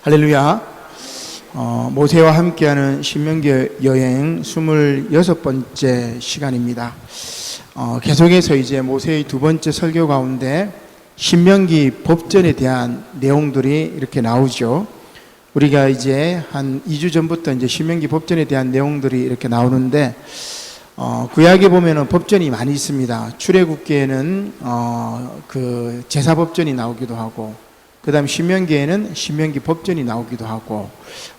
할렐루야. 모세와 함께하는 신명기 여행 26번째 시간입니다. 계속해서 이제 모세의 두 번째 설교 가운데 신명기 법전에 대한 내용들이 이렇게 나오죠. 우리가 이제 한 2주 전부터 이제 신명기 법전에 대한 내용들이 이렇게 나오는데, 구약에 보면은 법전이 많이 있습니다. 출애굽기에는 그 제사법전이 나오기도 하고, 그 다음 신명기에는 신명기 법전이 나오기도 하고,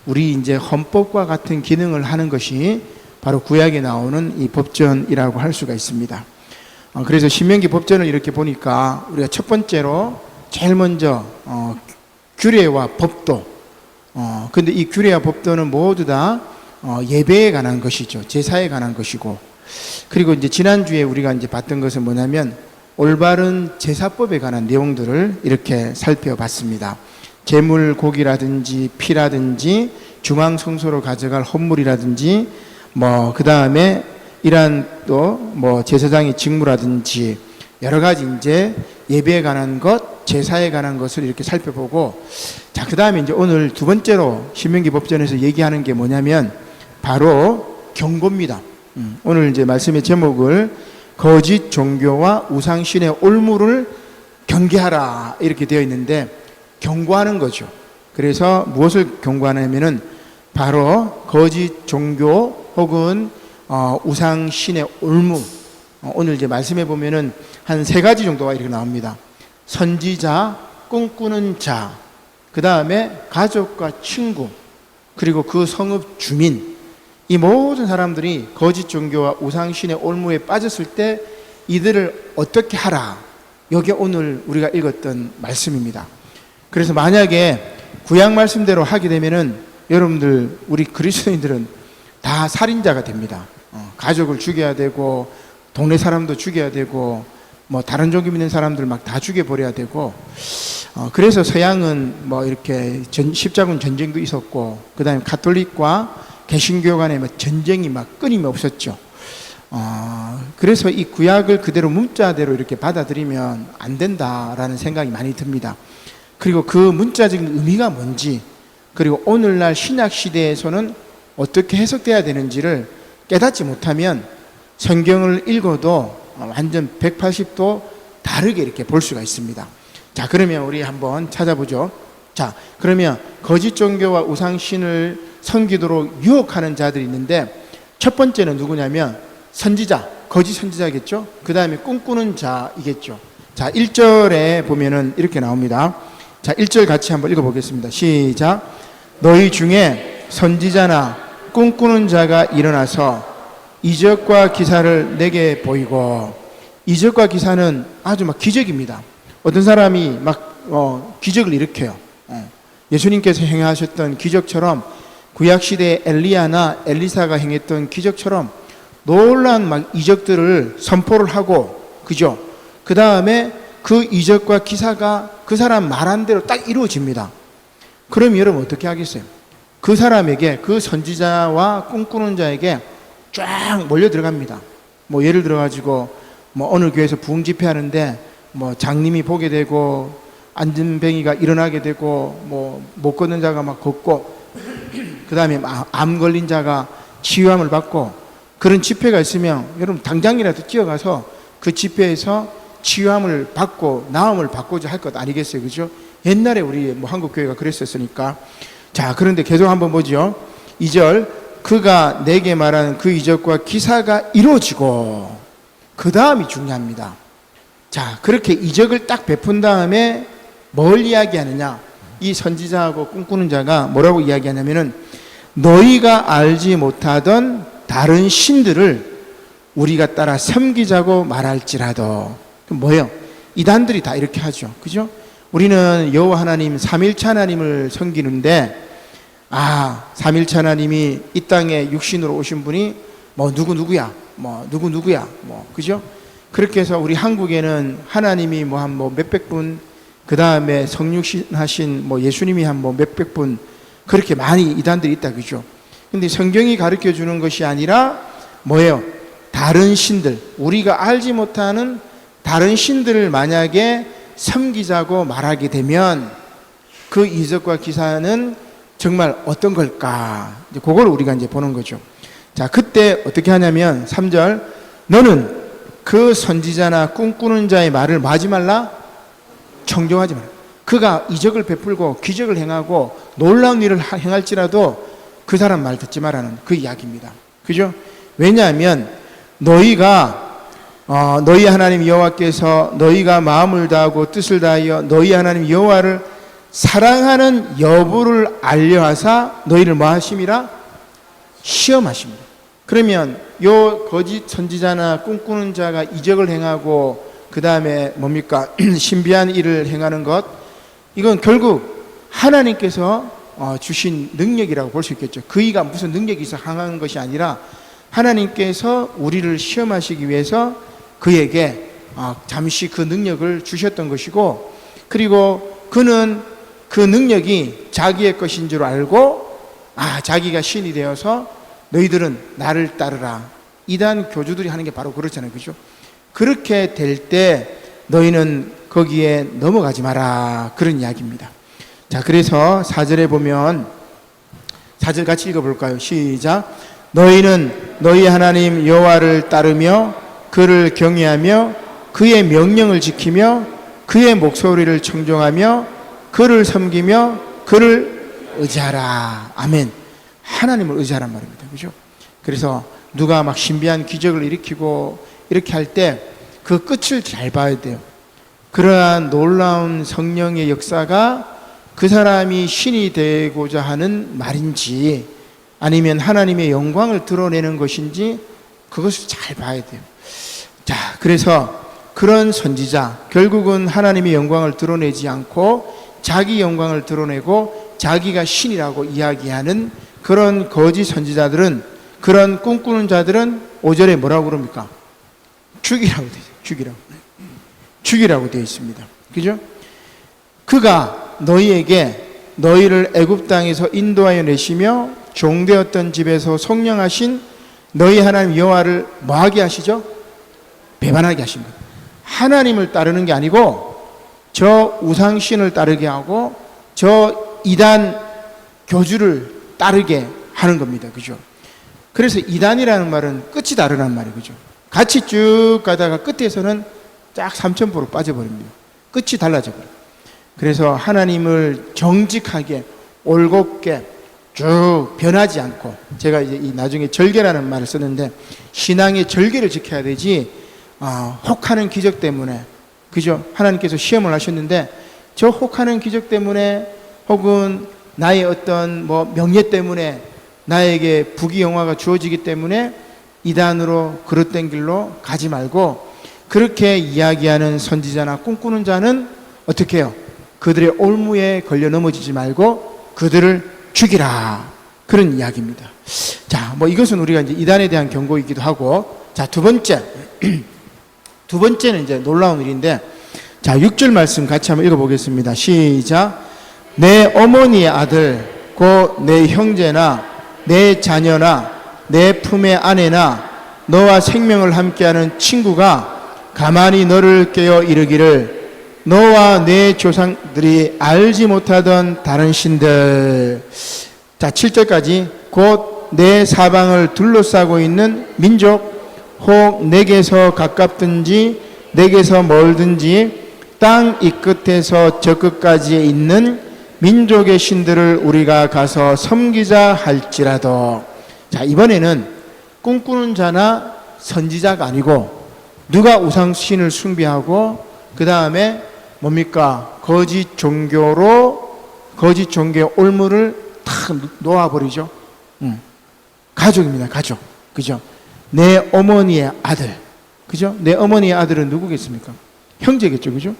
우리 이제 헌법과 같은 기능을 하는 것이 바로 구약에 나오는 이 법전이라고 할 수가 있습니다. 그래서 신명기 법전을 이렇게 보니까 우리가 첫 번째로 제일 먼저 규례와 법도, 근데 이 규례와 법도는 모두 다 예배에 관한 것이죠. 제사에 관한 것이고, 그리고 이제 지난주에 우리가 이제 봤던 것은 뭐냐면 올바른 제사법에 관한 내용들을 이렇게 살펴봤습니다. 제물 고기라든지 피라든지 중앙성소로 가져갈 헌물이라든지 그 다음에 이러한 또 제사장의 직무라든지 여러 가지 이제 예배에 관한 것, 제사에 관한 것을 이렇게 살펴보고, 자, 그 다음에 이제 오늘 두 번째로 신명기 법전에서 얘기하는 게 뭐냐면 바로 경고입니다. 오늘 이제 말씀의 제목을 거짓 종교와 우상신의 올무를 경계하라 이렇게 되어 있는데, 경고하는 거죠. 그래서 무엇을 경고하냐면은 바로 거짓 종교 혹은 우상신의 올무. 오늘 이제 말씀해 보면은 한 세 가지 정도가 이렇게 나옵니다. 선지자, 꿈꾸는 자, 그 다음에 가족과 친구, 그리고 그 성읍 주민, 이 모든 사람들이 거짓 종교와 우상신의 올무에 빠졌을 때 이들을 어떻게 하라, 이게 오늘 우리가 읽었던 말씀입니다. 그래서 만약에 구약 말씀대로 하게 되면은 여러분들, 우리 그리스도인들은 다 살인자가 됩니다. 가족을 죽여야 되고, 동네 사람도 죽여야 되고, 다른 종교 믿는 사람들 막 다 죽여버려야 되고, 그래서 서양은 이렇게 십자군 전쟁도 있었고, 그 다음에 가톨릭과 개신교 간에 전쟁이 끊임이 없었죠. 그래서 이 구약을 그대로 문자대로 이렇게 받아들이면 안 된다라는 생각이 많이 듭니다. 그리고 그 문자적인 의미가 뭔지, 그리고 오늘날 신약 시대에서는 어떻게 해석돼야 되는지를 깨닫지 못하면 성경을 읽어도 완전 180도 다르게 이렇게 볼 수가 있습니다. 자, 그러면 우리 한번 찾아보죠. 자, 그러면 거짓 종교와 우상신을 섬기도록 유혹하는 자들이 있는데, 첫 번째는 누구냐면 선지자, 거짓 선지자겠죠. 그 다음에 꿈꾸는 자이겠죠. 자, 1절에 보면은 이렇게 나옵니다. 자, 1절 같이 한번 읽어보겠습니다. 시작. 너희 중에 선지자나 꿈꾸는 자가 일어나서 이적과 기사를 내게 보이고, 이적과 기사는 아주 기적입니다. 어떤 사람이 기적을 일으켜요. 예수님께서 행하셨던 기적처럼, 구약시대의 엘리야나 엘리사가 행했던 기적처럼 놀라운 이적들을 선포를 하고, 그죠? 그 다음에 그 이적과 기사가 그 사람 말한 대로 딱 이루어집니다. 그럼 여러분 어떻게 하겠어요? 그 사람에게, 그 선지자와 꿈꾸는 자에게 쫙 몰려 들어갑니다. 예를 들어가지고 어느 교회에서 부흥 집회 하는데 장님이 보게 되고, 안진뱅이가 일어나게 되고, 못 걷는 자가 걷고, 그 다음에 암 걸린 자가 치유함을 받고, 그런 집회가 있으면 여러분 당장이라도 뛰어가서 그 집회에서 치유함을 받고 나음을 받고자 할 것 아니겠어요? 그죠? 옛날에 우리 한국교회가 그랬었으니까. 자, 그런데 계속 한번 보죠. 2절, 그가 내게 말하는 그 이적과 기사가 이루어지고, 그 다음이 중요합니다. 자, 그렇게 이적을 딱 베푼 다음에 뭘 이야기하느냐? 이 선지자하고 꿈꾸는 자가 뭐라고 이야기하냐면은 너희가 알지 못하던 다른 신들을 우리가 따라 섬기자고 말할지라도. 그럼 뭐예요? 이단들이 다 이렇게 하죠. 그죠? 우리는 여호와 하나님, 삼일체 하나님을 섬기는데, 삼일체 하나님이 이 땅에 육신으로 오신 분이 누구야, 그죠? 그렇게 해서 우리 한국에는 하나님이 한 몇백 분, 그 다음에 성육신하신 예수님이 한 몇백 분, 그렇게 많이 이단들이 있다, 그죠? 근데 성경이 가르쳐 주는 것이 아니라 뭐예요? 다른 신들, 우리가 알지 못하는 다른 신들을 만약에 섬기자고 말하게 되면 그 이적과 기사는 정말 어떤 걸까? 이제 그걸 우리가 이제 보는 거죠. 자, 그때 어떻게 하냐면 3절, 너는 그 선지자나 꿈꾸는 자의 말을 마지 말라, 청종하지 말라. 그가 이적을 베풀고 기적을 행하고 놀라운 일을 행할지라도 그 사람 말 듣지 말라는 그 이야기입니다. 그죠? 왜냐하면 너희가 너희 하나님 여호와께서 너희가 마음을 다하고 뜻을 다하여 너희 하나님 여호와를 사랑하는 여부를 알려하사 너희를 뭐 하심이라? 시험하십니다. 그러면 요 거짓 선지자나 꿈꾸는 자가 이적을 행하고 그 다음에 뭡니까? 신비한 일을 행하는 것, 이건 결국 하나님께서 주신 능력이라고 볼 수 있겠죠. 그이가 무슨 능력이 있어 행하는 것이 아니라 하나님께서 우리를 시험하시기 위해서 그에게 잠시 그 능력을 주셨던 것이고, 그리고 그는 그 능력이 자기의 것인 줄 알고 자기가 신이 되어서 너희들은 나를 따르라. 이단 교주들이 하는 게 바로 그렇잖아요. 그죠? 그렇게 될 때 너희는 거기에 넘어가지 마라. 그런 이야기입니다. 자, 그래서 4절에 보면 4절 같이 읽어볼까요? 시작. 너희는 너희 하나님 여호와를 따르며 그를 경외하며 그의 명령을 지키며 그의 목소리를 청종하며 그를 섬기며 그를 의지하라. 아멘. 하나님을 의지하란 말입니다. 그죠? 그래서 누가 막 신비한 기적을 일으키고 이렇게 할 때 그 끝을 잘 봐야 돼요. 그러한 놀라운 성령의 역사가 그 사람이 신이 되고자 하는 말인지 아니면 하나님의 영광을 드러내는 것인지 그것을 잘 봐야 돼요. 자, 그래서 그런 선지자, 결국은 하나님의 영광을 드러내지 않고 자기 영광을 드러내고 자기가 신이라고 이야기하는 그런 거짓 선지자들은, 그런 꿈꾸는 자들은 5절에 뭐라고 그럽니까? 죽이라고 되어 있어요. 죽이라고 되어 있습니다. 그죠? 그가 너희에게 너희를 애굽 땅에서 인도하여 내시며 종되었던 집에서 속량하신 너희 하나님 여호와를 뭐하게 하시죠? 배반하게 하십니다. 하나님을 따르는 게 아니고 저 우상신을 따르게 하고 저 이단 교주를 따르게 하는 겁니다. 그죠? 그래서 이단이라는 말은 끝이 다르란 말이에요. 그죠? 같이 쭉 가다가 끝에서는 쫙 삼천포로 빠져버립니다. 끝이 달라져 버려요. 그래서 하나님을 정직하게 올곧게 쭉 변하지 않고, 제가 이제 이 나중에 절개라는 말을 썼는데 신앙의 절개를 지켜야 되지 혹하는 기적 때문에, 그죠? 하나님께서 시험을 하셨는데 저 혹하는 기적 때문에 혹은 나의 어떤 명예 때문에 나에게 부귀영화가 주어지기 때문에 이단으로 그릇된 길로 가지 말고, 그렇게 이야기하는 선지자나 꿈꾸는 자는 어떻게 해요? 그들의 올무에 걸려 넘어지지 말고 그들을 죽이라. 그런 이야기입니다. 자, 이것은 우리가 이제 이단에 대한 경고이기도 하고, 자, 두 번째는 이제 놀라운 일인데, 자, 6절 말씀 같이 한번 읽어보겠습니다. 시작. 내 어머니의 아들 곧 내 형제나 내 자녀나 내 품의 아내나 너와 생명을 함께하는 친구가 가만히 너를 깨어 이르기를 너와 내 조상들이 알지 못하던 다른 신들. 자, 7절까지 곧 내 사방을 둘러싸고 있는 민족, 혹 내게서 가깝든지 내게서 멀든지 땅 이 끝에서 저 끝까지에 있는 민족의 신들을 우리가 가서 섬기자 할지라도. 자, 이번에는 꿈꾸는 자나 선지자가 아니고 누가 우상신을 숭배하고 그 다음에 뭡니까? 거짓 종교의 올무를 탁 놓아버리죠. 가족입니다. 가족. 그죠? 내 어머니의 아들. 그죠? 내 어머니의 아들은 누구겠습니까? 형제겠죠. 그죠?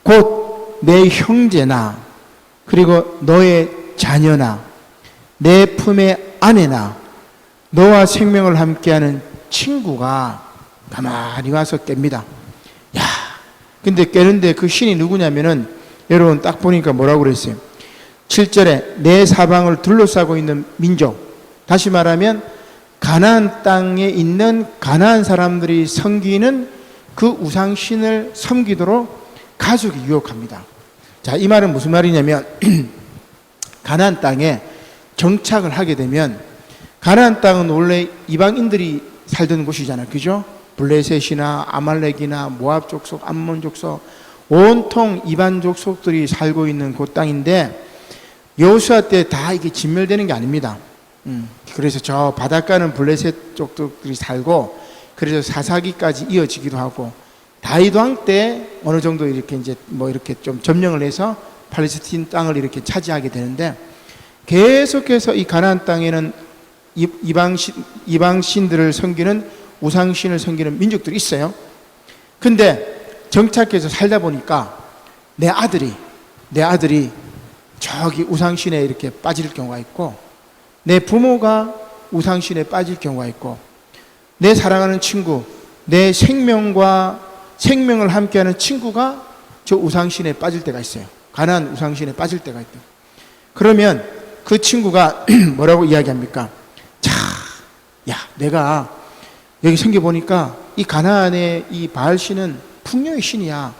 곧 내 형제나 그리고 너의 자녀나 내 품의 아내나 너와 생명을 함께하는 친구가 가만히 와서 깹니다. 야, 근데 깨는데 그 신이 누구냐면은 여러분 딱 보니까 뭐라고 그랬어요? 7절에 내 사방을 둘러싸고 있는 민족. 다시 말하면 가나안 땅에 있는 가나안 사람들이 섬기는 그 우상신을 섬기도록 가족이 유혹합니다. 자, 이 말은 무슨 말이냐면 가나안 땅에 정착을 하게 되면, 가나안 땅은 원래 이방인들이 살던 곳이잖아요. 그죠? 블레셋이나 아말렉이나 모압 족속, 암몬 족속, 온통 이방 족속들이 살고 있는 그 땅인데, 여호수아 때 다 이게 진멸되는 게 아닙니다. 그래서 저 바닷가는 블레셋 족속들이 살고, 그래서 사사기까지 이어지기도 하고, 다윗 왕 때 어느 정도 이렇게 이제 뭐 이렇게 좀 점령을 해서 팔레스틴 땅을 이렇게 차지하게 되는데, 계속해서 이 가나안 땅에는 이방신들을 섬기는, 우상신을 섬기는 민족들이 있어요. 근데 정착해서 살다 보니까 내 아들이 저기 우상신에 이렇게 빠질 경우가 있고, 내 부모가 우상신에 빠질 경우가 있고, 내 사랑하는 친구, 내 생명을 함께하는 친구가 저 우상신에 빠질 때가 있어요. 가나안 우상신에 빠질 때가 있다. 그러면 그 친구가 뭐라고 이야기합니까? 자, 야, 내가 여기 성경 보니까 이 가나안의 이 바알신은 풍요의 신이야.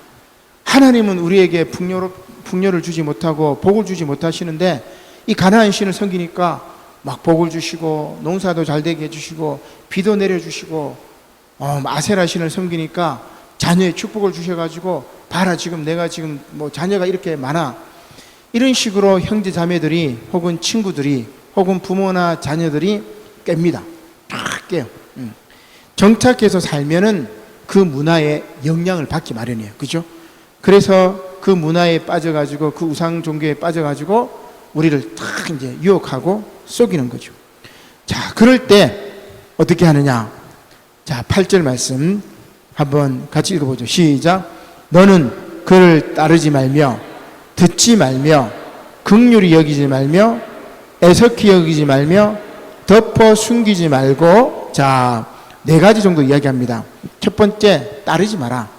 하나님은 우리에게 풍요를 주지 못하고 복을 주지 못하시는데, 이 가나안 신을 섬기니까 막 복을 주시고, 농사도 잘 되게 해주시고, 비도 내려주시고, 아세라 신을 섬기니까 자녀의 축복을 주셔가지고, 봐라, 지금 내가 지금 뭐 자녀가 이렇게 많아. 이런 식으로 형제 자매들이 혹은 친구들이 혹은 부모나 자녀들이 깹니다. 다 깨요. 정착해서 살면은 그 문화의 영향을 받기 마련이에요. 그죠? 그래서 그 문화에 빠져가지고, 그 우상 종교에 빠져가지고 우리를 탁 이제 유혹하고 속이는 거죠. 자, 그럴 때 어떻게 하느냐? 자, 8절 말씀 한번 같이 읽어보죠. 시작. 너는 그를 따르지 말며 듣지 말며 긍휼히 여기지 말며 애석히 여기지 말며 덮어 숨기지 말고. 자, 4가지 정도 이야기합니다. 첫 번째, 따르지 마라.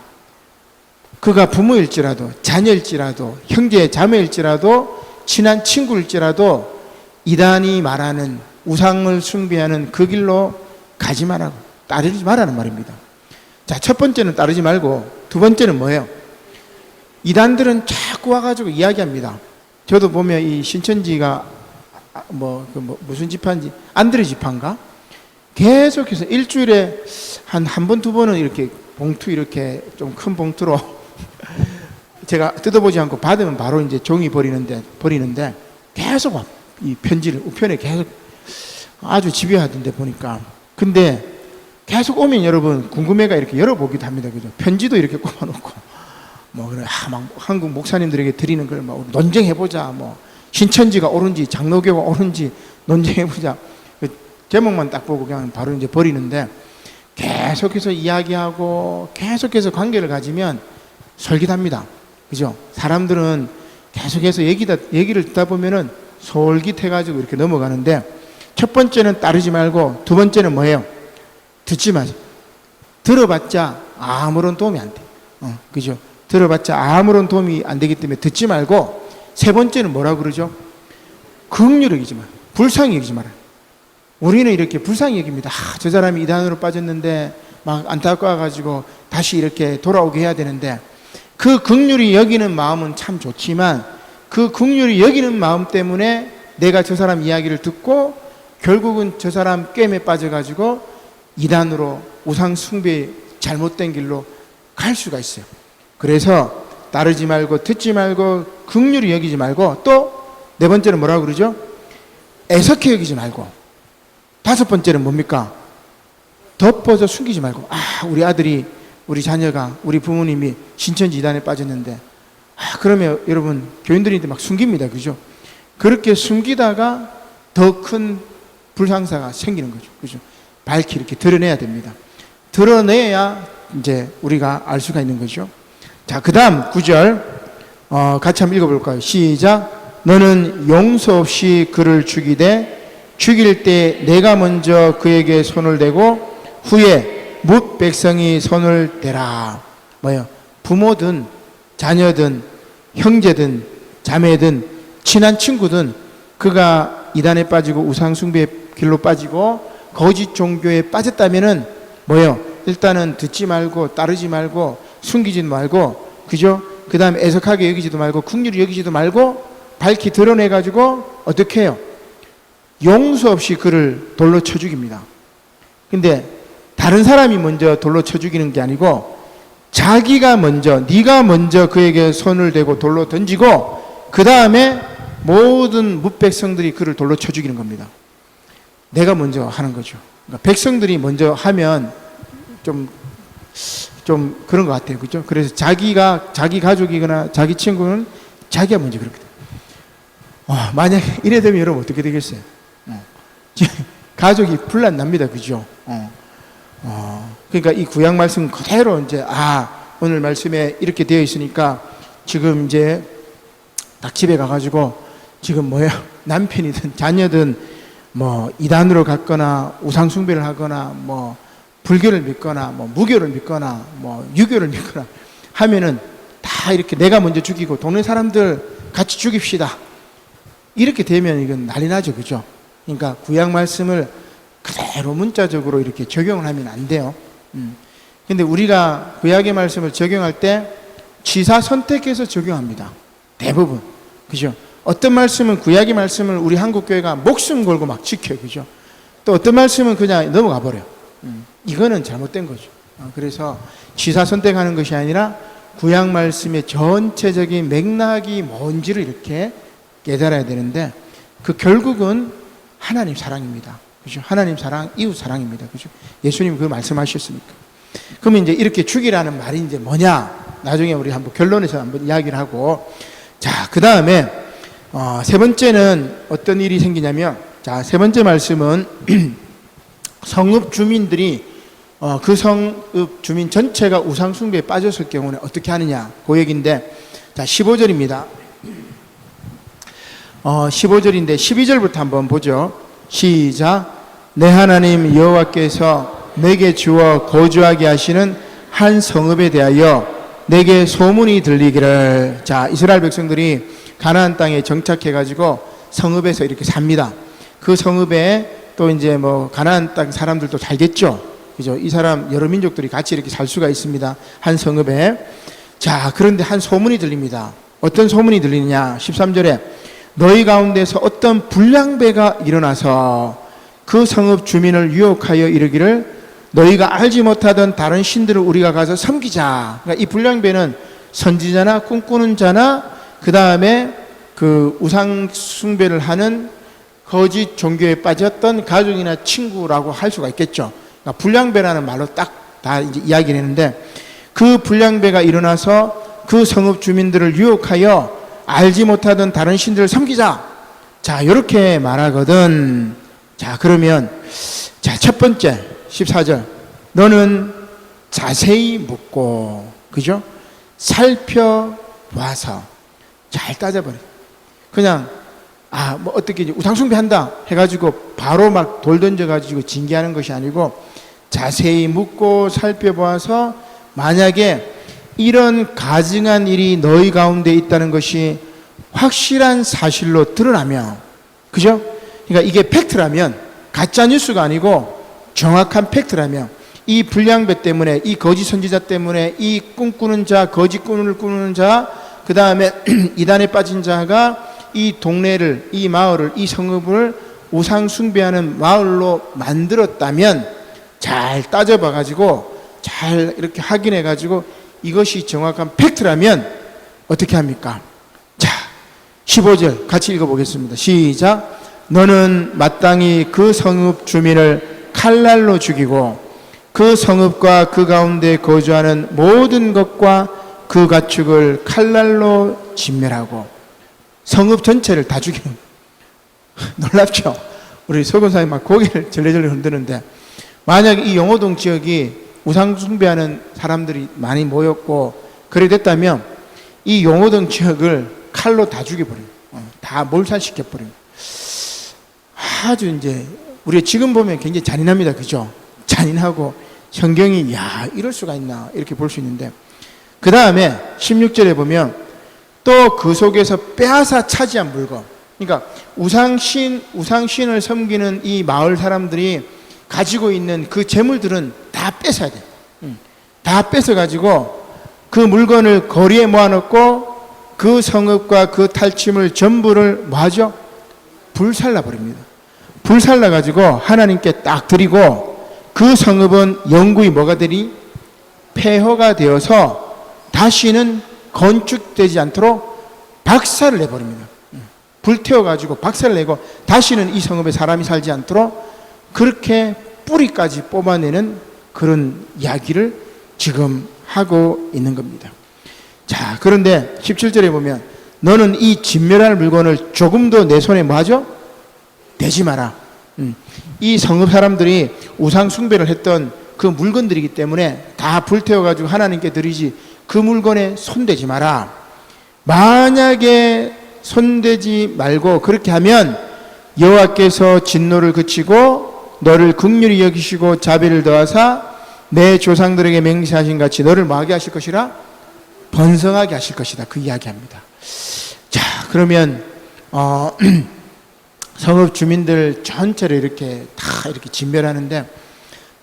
그가 부모일지라도, 자녀일지라도, 형제 자매일지라도, 친한 친구일지라도 이단이 말하는 우상을 숭배하는 그 길로 가지 말라고, 따르지 말라는 말입니다. 자, 첫 번째는 따르지 말고, 두 번째는 뭐예요? 이단들은 자꾸 와가지고 이야기합니다. 저도 보면 이 신천지가 무슨 집화인지, 안드레 집화인가? 계속해서 일주일에 한 번, 두 번은 이렇게 봉투, 이렇게 좀 큰 봉투로 제가 뜯어보지 않고 받으면 바로 이제 종이 버리는데 계속 이 편지를 우편에 계속 아주 집요하던데 보니까. 근데 계속 오면 여러분 궁금해가 이렇게 열어보기도 합니다. 그죠? 편지도 이렇게 꼽아놓고 그래, 막 한국 목사님들에게 드리는 걸 막 논쟁해보자. 신천지가 옳은지 장로교가 옳은지 논쟁해보자. 제목만 딱 보고 그냥 바로 이제 버리는데, 계속해서 이야기하고 계속해서 관계를 가지면 솔깃합니다. 그죠? 사람들은 계속해서 얘기를 듣다 보면은 솔깃해가지고 이렇게 넘어가는데, 첫 번째는 따르지 말고, 두 번째는 뭐예요? 듣지 마세요. 들어봤자 아무런 도움이 안 돼. 그죠? 들어봤자 아무런 도움이 안 되기 때문에 듣지 말고, 세 번째는 뭐라고 그러죠? 긍휼히 여기지 마. 불쌍히 여기지 마라. 우리는 이렇게 불쌍히 여깁니다. 저 사람이 이단으로 빠졌는데 막 안타까워가지고 다시 이렇게 돌아오게 해야 되는데, 그 긍휼히 여기는 마음은 참 좋지만, 그 긍휼히 여기는 마음 때문에 내가 저 사람 이야기를 듣고 결국은 저 사람 깸에 빠져가지고 이단으로, 우상 숭배 잘못된 길로 갈 수가 있어요. 그래서 따르지 말고 듣지 말고 긍휼히 여기지 말고, 또 네 번째는 뭐라고 그러죠? 애석히 여기지 말고, 다섯 번째는 뭡니까? 덮어서 숨기지 말고. 우리 아들이, 우리 자녀가, 우리 부모님이 신천지 이단에 빠졌는데, 그러면 여러분 교인들인데 막 숨깁니다. 그죠? 그렇게 숨기다가 더 큰 불상사가 생기는 거죠. 그죠? 밝히 이렇게 드러내야 됩니다. 드러내야 이제 우리가 알 수가 있는 거죠. 자, 그 다음 9절 같이 한번 읽어볼까요? 시작. 너는 용서 없이 그를 죽일 때 내가 먼저 그에게 손을 대고 후에 뭇 백성이 손을 대라. 뭐요? 부모든 자녀든 형제든 자매든 친한 친구든 그가 이단에 빠지고 우상 숭배의 길로 빠지고 거짓 종교에 빠졌다면은 뭐요? 일단은 듣지 말고 따르지 말고 숨기지 말고, 그죠? 그 다음에 애석하게 여기지도 말고 긍휼히 여기지도 말고 밝히 드러내가지고 어떻게 해요? 용서 없이 그를 돌로 쳐 죽입니다. 근데 다른 사람이 먼저 돌로 쳐 죽이는 게 아니고 자기가 먼저, 네가 먼저 그에게 손을 대고 돌로 던지고 그 다음에 모든 뭇백성들이 그를 돌로 쳐 죽이는 겁니다. 내가 먼저 하는 거죠. 그러니까 백성들이 먼저 하면 좀 그런 것 같아요. 그죠? 그래서 자기 가족이거나 자기 친구는 자기가 먼저 그렇게 돼요. 만약에 이래 되면 여러분 어떻게 되겠어요? 가족이 분란 납니다. 그죠? 그러니까 이 구약 말씀 그대로 이제, 오늘 말씀에 이렇게 되어 있으니까 지금 이제 딱 집에 가가지고 지금 남편이든 자녀든 이단으로 갔거나 우상숭배를 하거나 불교를 믿거나 무교를 믿거나 유교를 믿거나 하면은 다 이렇게 내가 먼저 죽이고 동네 사람들 같이 죽입시다. 이렇게 되면 이건 난리 나죠. 그죠? 그러니까 구약 말씀을 그대로 문자적으로 이렇게 적용을 하면 안 돼요. 근데 우리가 구약의 말씀을 적용할 때 취사 선택해서 적용합니다. 대부분. 그죠? 어떤 말씀은 구약의 말씀을 우리 한국교회가 목숨 걸고 막 지켜요. 그죠? 또 어떤 말씀은 그냥 넘어가 버려요. 이거는 잘못된 거죠. 그래서 취사 선택하는 것이 아니라 구약 말씀의 전체적인 맥락이 뭔지를 이렇게 깨달아야 되는데 그 결국은 하나님 사랑입니다. 그죠? 하나님 사랑, 이웃 사랑입니다. 그죠? 예수님 그 말씀하셨으니까. 그러면 이제 이렇게 죽이라는 말이 이제 뭐냐? 나중에 우리 한번 결론에서 한번 이야기를 하고, 자, 그 다음에 세 번째는 어떤 일이 생기냐면, 자, 세 번째 말씀은 성읍 주민들이 그 성읍 주민 전체가 우상숭배에 빠졌을 경우는 어떻게 하느냐? 그 얘기인데, 자, 15절입니다. 15절인데 12절부터 한번 보죠. 시작. 내 하나님 여호와께서 내게 주어 거주하게 하시는 한 성읍에 대하여 내게 소문이 들리기를. 자, 이스라엘 백성들이 가나안 땅에 정착해 가지고 성읍에서 이렇게 삽니다. 그 성읍에 또 이제 가나안 땅 사람들도 살겠죠. 그죠? 이 사람 여러 민족들이 같이 이렇게 살 수가 있습니다. 한 성읍에. 자, 그런데 한 소문이 들립니다. 어떤 소문이 들리느냐? 13절에 너희 가운데서 어떤 불량배가 일어나서 그 성읍 주민을 유혹하여 이르기를 너희가 알지 못하던 다른 신들을 우리가 가서 섬기자. 그러니까 이 불량배는 선지자나 꿈꾸는 자나 그 다음에 그 우상 숭배를 하는 거짓 종교에 빠졌던 가족이나 친구라고 할 수가 있겠죠. 그러니까 불량배라는 말로 딱 다 이제 이야기를 했는데 그 불량배가 일어나서 그 성읍 주민들을 유혹하여 알지 못하던 다른 신들을 섬기자. 자, 이렇게 말하거든. 자, 그러면 첫 번째 14절. 너는 자세히 묻고, 그죠? 살펴봐서 잘 따져버려. 그냥 어떻게 이제 우상숭배 한다 해가지고 바로 막 돌 던져가지고 징계하는 것이 아니고 자세히 묻고 살펴봐서 만약에 이런 가증한 일이 너희 가운데 있다는 것이 확실한 사실로 드러나면, 그죠? 그러니까 이게 팩트라면, 가짜 뉴스가 아니고 정확한 팩트라면, 이 불량배 때문에, 이 거짓 선지자 때문에, 이 꿈꾸는 자, 거짓 꿈을 꾸는 자, 그 다음에 이단에 빠진 자가 이 동네를, 이 마을을, 이 성읍을 우상 숭배하는 마을로 만들었다면 잘 따져봐가지고 잘 이렇게 확인해가지고 이것이 정확한 팩트라면 어떻게 합니까? 자, 15절 같이 읽어보겠습니다. 시작. 너는 마땅히 그 성읍 주민을 칼날로 죽이고 그 성읍과 그 가운데 거주하는 모든 것과 그 가축을 칼날로 진멸하고. 성읍 전체를 다 죽이는. 놀랍죠? 우리 서건사님 막 고개를 절레절레 흔드는데, 만약 이 용호동 지역이 우상 숭배하는 사람들이 많이 모였고 그래 됐다면 이 용호동 지역을 칼로 다 죽여버려요. 다 몰살시켜버려요. 아주 이제 우리가 지금 보면 굉장히 잔인합니다. 그죠? 잔인하고 성경이 이럴 수가 있나 이렇게 볼 수 있는데, 그 다음에 16절에 보면 또 그 속에서 빼앗아 차지한 물건, 그러니까 우상신을 섬기는 이 마을 사람들이 가지고 있는 그 재물들은 다 뺏어야 돼. 다 뺏어가지고 그 물건을 거리에 모아놓고 그 성읍과 그 탈취물 전부를 뭐하죠? 불살라 버립니다. 불살라 가지고 하나님께 딱 드리고 그 성읍은 영구히 뭐가 되니? 폐허가 되어서 다시는 건축되지 않도록 박살을 내버립니다. 불태워 가지고 박살을 내고 다시는 이 성읍에 사람이 살지 않도록 그렇게 뿌리까지 뽑아내는 그런 이야기를 지금 하고 있는 겁니다. 자, 그런데 17절에 보면 너는 이 진멸할 물건을 조금도 내 손에 뭐하죠? 대지 마라. 이 성읍 사람들이 우상 숭배를 했던 그 물건들이기 때문에 다 불태워가지고 하나님께 드리지 그 물건에 손대지 마라. 만약에 손대지 말고 그렇게 하면 여호와께서 진노를 그치고 너를 긍휼히 여기시고 자비를 더하사 내 조상들에게 맹세하신 같이 너를 뭐하게 하실 것이라? 번성하게 하실 것이다. 그 이야기합니다. 자, 그러면 성읍 주민들 전체를 이렇게 다 이렇게 진멸하는데,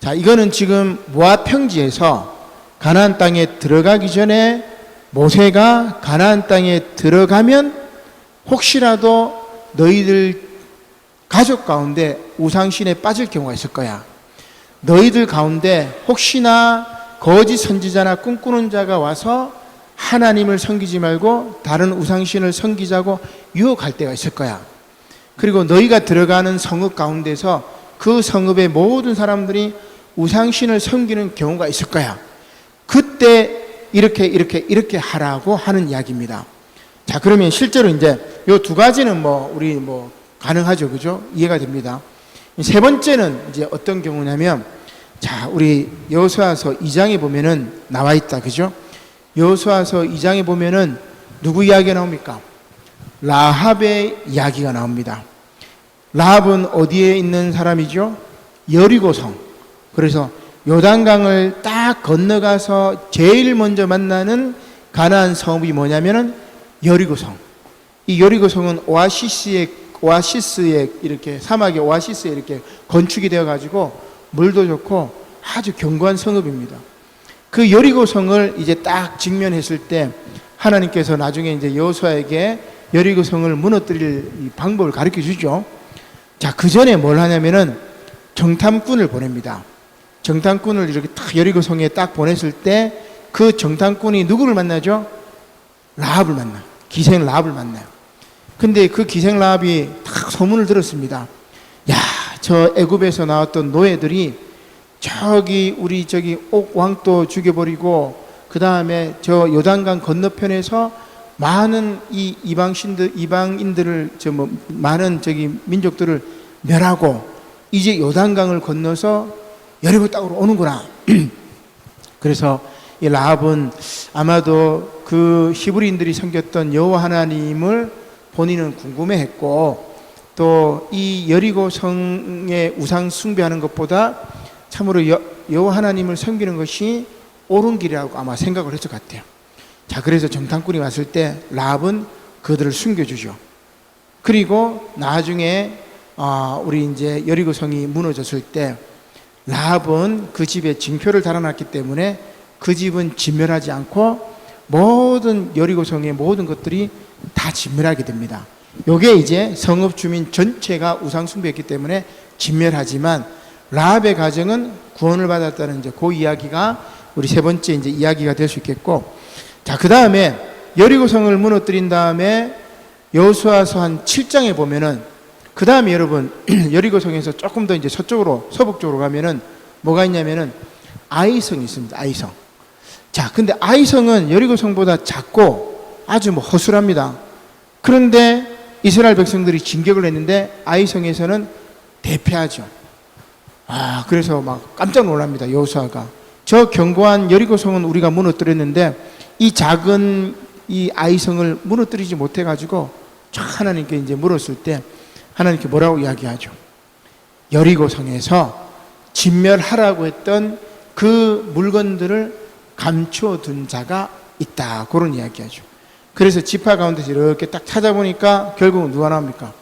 자, 이거는 지금 모압 평지에서 가나안 땅에 들어가기 전에 모세가 가나안 땅에 들어가면 혹시라도 너희들 가족 가운데 우상신에 빠질 경우가 있을 거야. 너희들 가운데 혹시나 거짓 선지자나 꿈꾸는 자가 와서 하나님을 섬기지 말고 다른 우상신을 섬기자고 유혹할 때가 있을 거야. 그리고 너희가 들어가는 성읍 가운데서 그 성읍의 모든 사람들이 우상신을 섬기는 경우가 있을 거야. 그때 이렇게 하라고 하는 이야기입니다. 자, 그러면 실제로 이제 요 두 가지는 우리 가능하죠. 그죠? 이해가 됩니다. 세 번째는 이제 어떤 경우냐면, 자, 우리 여호수아서 2장에 보면은 나와 있다. 그죠? 여호수아서 2장에 보면은 누구 이야기가 나옵니까? 라합의 이야기가 나옵니다. 라합은 어디에 있는 사람이죠? 여리고성. 그래서 요단강을 딱 건너가서 제일 먼저 만나는 가나안 성읍이 뭐냐면은 여리고성. 이 여리고성은 오아시스에 이렇게 사막의 오아시스에 이렇게 건축이 되어 가지고 물도 좋고 아주 견고한 성읍입니다. 그 여리고성을 이제 딱 직면했을 때 하나님께서 나중에 이제 여호수아에게 여리고성을 무너뜨릴 방법을 가르쳐 주죠. 자, 그 전에 뭘 하냐면은 정탐꾼을 보냅니다. 정탐꾼을 이렇게 딱 여리고성에 딱 보냈을 때 그 정탐꾼이 누구를 만나죠? 라합을 만나요. 기생 라합을 만나요. 근데 그 기생 라합이 딱 소문을 들었습니다. 야, 저 애굽에서 나왔던 노예들이 우리 옥 왕도 죽여버리고 그 다음에 저 요단강 건너편에서 많은 이 이방인들을 많은 민족들을 멸하고 이제 요단강을 건너서 여리고 땅으로 오는구나. 그래서 이 라합은 아마도 그 히브리인들이 섬겼던 여호와 하나님을 본인은 궁금해했고, 또 이 여리고 성에 우상 숭배하는 것보다 참으로 여호와 하나님을 섬기는 것이 옳은 길이라고 아마 생각을 했을 것 같아요. 자, 그래서 정탐꾼이 왔을 때 라합은 그들을 숨겨주죠. 그리고 나중에 우리 이제 여리고 성이 무너졌을 때 라합은 그 집에 징표를 달아놨기 때문에 그 집은 진멸하지 않고 모든 여리고 성의 모든 것들이 다 진멸하게 됩니다. 요게 이제 성읍 주민 전체가 우상 숭배했기 때문에 진멸하지만 라합의 가정은 구원을 받았다는 이제 그 이야기가 우리 세 번째 이제 이야기가 될 수 있겠고, 자, 그 다음에 여리고성을 무너뜨린 다음에 여호수아서 한 7장에 보면은 그 다음에 여러분 여리고성에서 조금 더 이제 서북 쪽으로 가면은 뭐가 있냐면은 아이성이 있습니다. 아이성. 자, 근데 아이성은 여리고성보다 작고 아주 허술합니다. 그런데 이스라엘 백성들이 진격을 했는데 아이성에서는 대패하죠. 그래서 막 깜짝 놀랍니다. 여호수아가. 저 견고한 여리고성은 우리가 무너뜨렸는데 이 작은 이 아이성을 무너뜨리지 못해가지고 하나님께 이제 물었을 때 하나님께 뭐라고 이야기하죠? 여리고성에서 진멸하라고 했던 그 물건들을 감춰둔 자가 있다. 그런 이야기하죠. 그래서 지파 가운데서 이렇게 딱 찾아보니까 결국은 누가 나옵니까?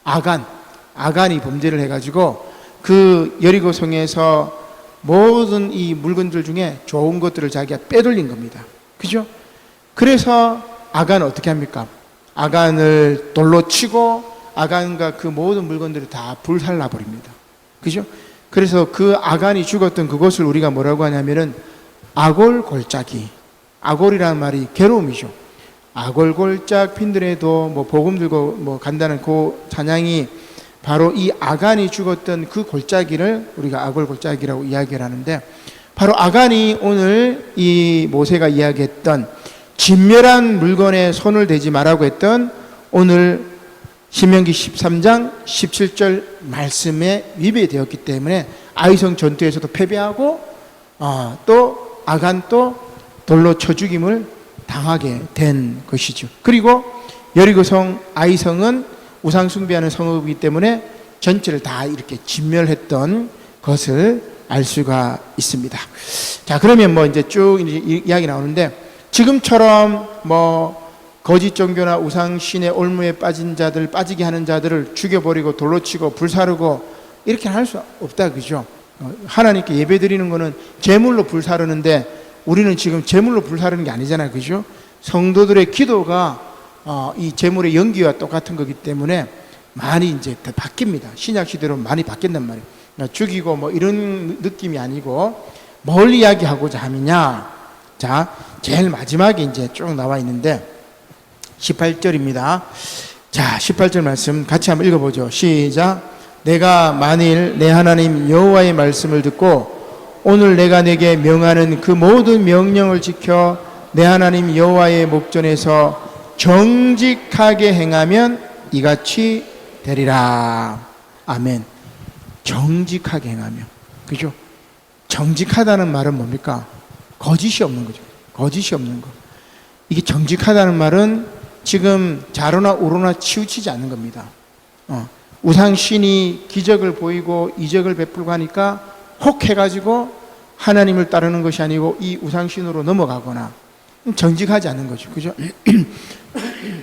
아간이 범죄를 해가지고 그 여리고성에서 모든 이 물건들 중에 좋은 것들을 자기가 빼돌린 겁니다. 그죠? 그래서 아간은 어떻게 합니까? 아간을 돌로 치고 아간과 그 모든 물건들을 다 불살라 버립니다. 그죠? 그래서 그 아간이 죽었던 그곳을 우리가 뭐라고 하냐면은 아골 골짜기. 아골이라는 말이 괴로움이죠. 아골 골짝 핀들에도 뭐 복음 들고 뭐 간다는 그 찬양이 바로 이 아간이 죽었던 그 골짜기를 우리가 아골 골짜기라고 이야기를 하는데, 바로 아간이 오늘 이 모세가 이야기했던 진멸한 물건에 손을 대지 말라고 했던 오늘 신명기 13장 17절 말씀에 위배되었기 때문에 아이성 전투에서도 패배하고 또 아간 또 돌로 쳐 죽임을 당하게 된 것이죠. 그리고 여리고성 아이성은 우상 숭배하는 성읍이기 때문에 전체를 다 이렇게 진멸했던 것을 알 수가 있습니다. 자, 그러면 뭐 이제 쭉 이야기 나오는데, 지금처럼 뭐 거짓 종교나 우상 신의 올무에 빠진 자들, 빠지게 하는 자들을 죽여버리고 돌로 치고 불사르고 이렇게 할 수 없다, 그죠? 하나님께 예배 드리는 거는 제물로 불사르는데 우리는 지금 제물로 불사르는 게 아니잖아요, 그죠? 성도들의 기도가 이 제물의 연기와 똑같은 거기 때문에 많이 이제 바뀝니다. 신약 시대로 많이 바뀐단 말이에요. 죽이고 뭐 이런 느낌이 아니고 뭘 이야기하고자 하느냐? 자, 제일 마지막에 이제 쭉 나와 있는데 18절입니다. 자, 18절 말씀 같이 한번 읽어보죠. 시작. 내가 만일 내 하나님 여호와의 말씀을 듣고 오늘 내가 내게 명하는 그 모든 명령을 지켜 내 하나님 여호와의 목전에서 정직하게 행하면 이같이 되리라. 아멘. 정직하게 행하면, 그죠? 정직하다는 말은 뭡니까? 거짓이 없는 거죠. 거짓이 없는 거. 이게 정직하다는 말은 지금 좌로나 우로나 치우치지 않는 겁니다. 우상신이 기적을 보이고 이적을 베풀고 하니까 혹 해가지고 하나님을 따르는 것이 아니고 이 우상신으로 넘어가거나 정직하지 않는 거죠. 그죠?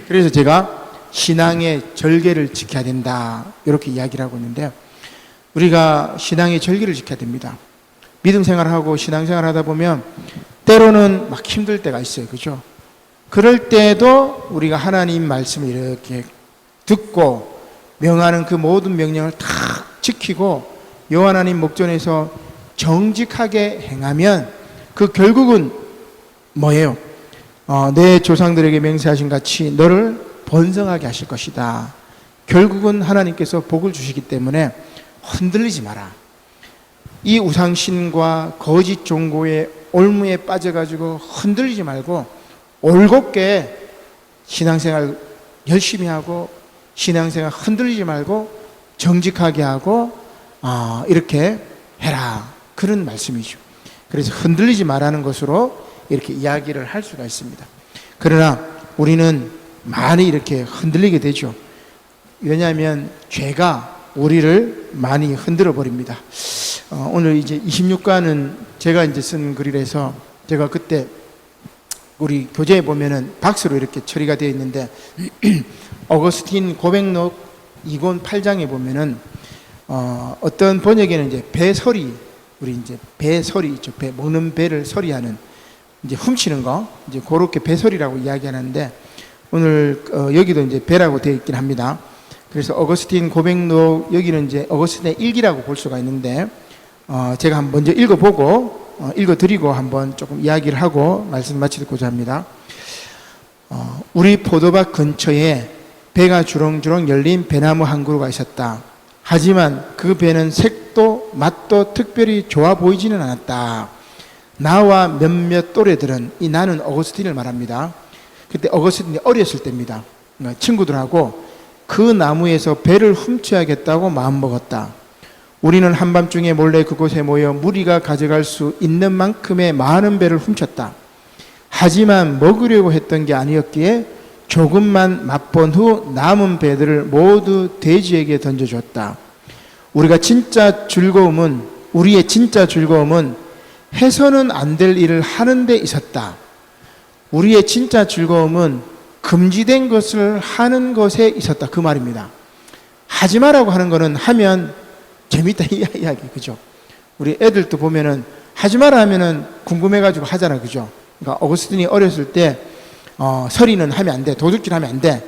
그래서 제가 신앙의 절개를 지켜야 된다, 이렇게 이야기를 하고 있는데, 우리가 신앙의 절개를 지켜야 됩니다. 믿음 생활하고 신앙생활 하다 보면 때로는 막 힘들 때가 있어요. 그죠? 그럴 때도 우리가 하나님 말씀을 이렇게 듣고 명하는 그 모든 명령을 다 지키고 여호와 하나님 목전에서 정직하게 행하면 그 결국은 뭐예요? 내 조상들에게 맹세하신 같이 너를 번성하게 하실 것이다. 결국은 하나님께서 복을 주시기 때문에 흔들리지 마라. 이 우상신과 거짓 종교의 올무에 빠져가지고 흔들리지 말고 올곧게 신앙생활 열심히 하고 신앙생활 흔들리지 말고 정직하게 하고 이렇게 해라, 그런 말씀이죠. 그래서 흔들리지 말라는 것으로 이렇게 이야기를 할 수가 있습니다. 그러나 우리는 많이 이렇게 흔들리게 되죠. 왜냐하면 죄가 우리를 많이 흔들어 버립니다. 오늘 이제 26과는 제가 이제 쓴 글이라서 제가 그때 우리 교재에 보면은 박스로 이렇게 처리가 되어 있는데 어거스틴 고백록 2권 8장에 보면은 어떤 번역에는 이제 배서리, 우리 이제 배서리 있죠. 배 먹는 배를 서리하는 이제 훔치는 거, 이제 그렇게 배서리라고 이야기하는데 오늘 여기도 이제 배라고 되어 있긴 합니다. 그래서 어거스틴 고백록 여기는 이제 어거스틴의 일기라고 볼 수가 있는데 제가 한번 먼저 읽어보고 읽어드리고 한번 조금 이야기를 하고 말씀 마치고자 합니다. 우리 포도밭 근처에 배가 주렁주렁 열린 배나무 한 그루가 있었다. 하지만 그 배는 색도 맛도 특별히 좋아 보이지는 않았다. 나와 몇몇 또래들은, 이 나는 어거스틴을 말합니다. 그때 어거스틴이 어렸을 때입니다. 친구들하고 그 나무에서 배를 훔쳐야겠다고 마음먹었다. 우리는 한밤중에 몰래 그곳에 모여 무리가 가져갈 수 있는 만큼의 많은 배를 훔쳤다. 하지만 먹으려고 했던 게 아니었기에 조금만 맛본 후 남은 배들을 모두 돼지에게 던져줬다. 우리의 진짜 즐거움은 해서는 안 될 일을 하는 데 있었다. 우리의 진짜 즐거움은 금지된 것을 하는 것에 있었다, 그 말입니다. 하지 마라고 하는 거는 하면 재밌다 이 이야기, 그죠? 우리 애들도 보면은 하지 마라 하면은 궁금해가지고 하잖아, 그죠? 그러니까 어거스틴이 어렸을 때 서리는 하면 안 돼, 도둑질 하면 안 돼.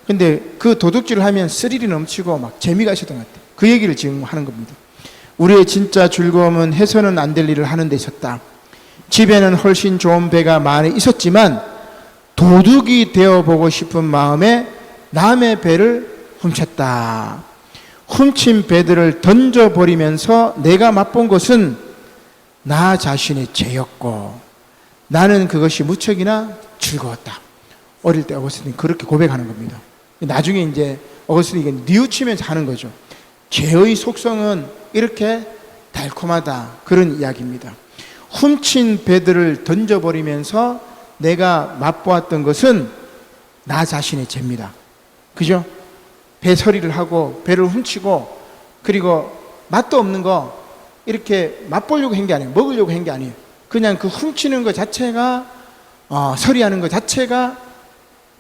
근데 그 도둑질을 하면 스릴이 넘치고 막 재미가 있었던 것 같아요. 그 얘기를 지금 하는 겁니다. 우리의 진짜 즐거움은 해서는 안 될 일을 하는 데 있었다. 집에는 훨씬 좋은 배가 많이 있었지만 도둑이 되어보고 싶은 마음에 남의 배를 훔쳤다. 훔친 배들을 던져버리면서 내가 맛본 것은 나 자신의 죄였고 나는 그것이 무척이나 즐거웠다. 어릴 때 어거스틴이 그렇게 고백하는 겁니다. 나중에 이제 어거스틴이 뉘우치면서 하는 거죠. 죄의 속성은 이렇게 달콤하다. 그런 이야기입니다. 훔친 배들을 던져버리면서 내가 맛보았던 것은 나 자신의 죄입니다. 그죠? 배서리를 하고 배를 훔치고 그리고 맛도 없는 거 이렇게 맛보려고 한 게 아니에요. 먹으려고 한 게 아니에요. 그냥 그 훔치는 것 자체가 서리하는 것 자체가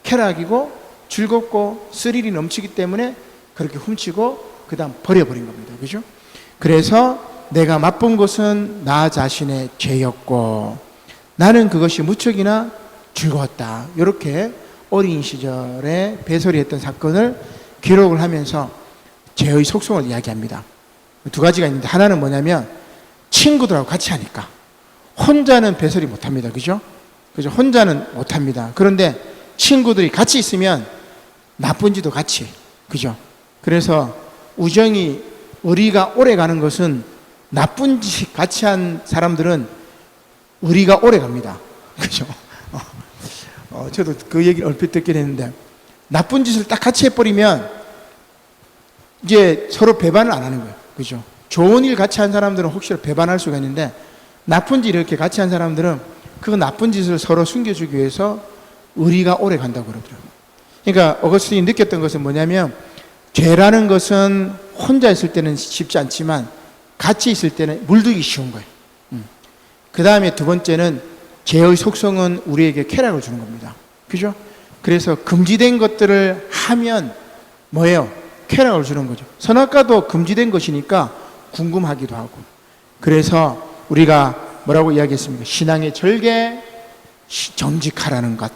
쾌락이고 즐겁고 스릴이 넘치기 때문에 그렇게 훔치고 그 다음 버려버린 겁니다. 그죠? 그래서 내가 맛본 것은 나 자신의 죄였고 나는 그것이 무척이나 즐거웠다. 이렇게 어린 시절에 배설이했던 사건을 기록을 하면서 죄의 속성을 이야기합니다. 두 가지가 있는데 하나는 뭐냐면 친구들하고 같이 하니까 혼자는 배설이 못합니다. 그죠? 그죠? 혼자는 못합니다. 그런데 친구들이 같이 있으면 나쁜 짓도 같이. 그죠? 그래서 우정이 의리가 오래 가는 것은 나쁜 짓 같이 한 사람들은 의리가 오래 갑니다. 그죠? 저도 그 얘기를 얼핏 듣긴 했는데 나쁜 짓을 딱 같이 해버리면 이제 서로 배반을 안 하는 거예요. 그죠? 좋은 일 같이 한 사람들은 혹시나 배반할 수가 있는데 나쁜 짓 이렇게 같이 한 사람들은 그 나쁜 짓을 서로 숨겨주기 위해서 의리가 오래 간다고 그러더라고요. 그러니까 어거스틴이 느꼈던 것은 뭐냐면 죄라는 것은 혼자 있을 때는 쉽지 않지만 같이 있을 때는 물들기 쉬운 거예요. 그 다음에 두 번째는 죄의 속성은 우리에게 쾌락을 주는 겁니다. 그죠? 그래서 금지된 것들을 하면 뭐예요? 쾌락을 주는 거죠. 선악과도 금지된 것이니까 궁금하기도 하고. 그래서 우리가 뭐라고 이야기했습니까? 신앙의 절개, 정직하라는 것.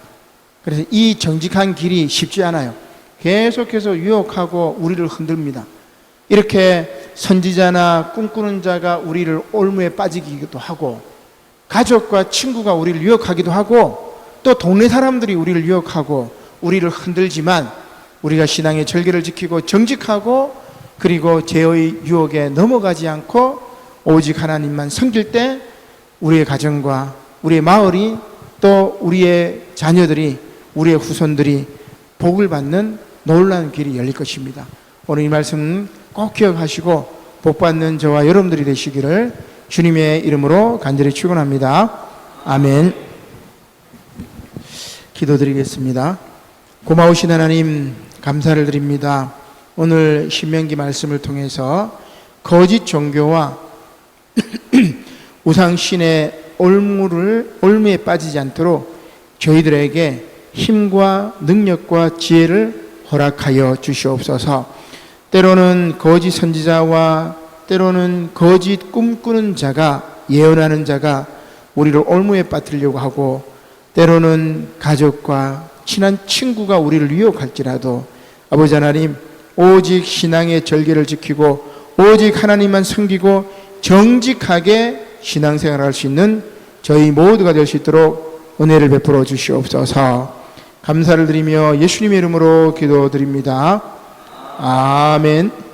그래서 이 정직한 길이 쉽지 않아요. 계속해서 유혹하고 우리를 흔듭니다. 이렇게 선지자나 꿈꾸는 자가 우리를 올무에 빠지기도 하고 가족과 친구가 우리를 유혹하기도 하고 또 동네 사람들이 우리를 유혹하고 우리를 흔들지만 우리가 신앙의 절개를 지키고 정직하고 그리고 죄의 유혹에 넘어가지 않고 오직 하나님만 섬길 때 우리의 가정과 우리의 마을이 또 우리의 자녀들이 우리의 후손들이 복을 받는 놀라운 길이 열릴 것입니다. 오늘 이 말씀 꼭 기억하시고 복 받는 저와 여러분들이 되시기를 주님의 이름으로 간절히 축원합니다. 아멘. 기도드리겠습니다. 고마우신 하나님 감사를 드립니다. 오늘 신명기 말씀을 통해서 거짓 종교와 우상신의 올무에 빠지지 않도록 저희들에게 힘과 능력과 지혜를 허락하여 주시옵소서. 때로는 거짓 선지자와 때로는 거짓 꿈꾸는 자가 예언하는 자가 우리를 올무에 빠뜨리려고 하고 때로는 가족과 친한 친구가 우리를 유혹할지라도 아버지 하나님 오직 신앙의 절개를 지키고 오직 하나님만 섬기고 정직하게 신앙생활을 할 수 있는 저희 모두가 될 수 있도록 은혜를 베풀어 주시옵소서. 감사를 드리며 예수님의 이름으로 기도드립니다. 아멘.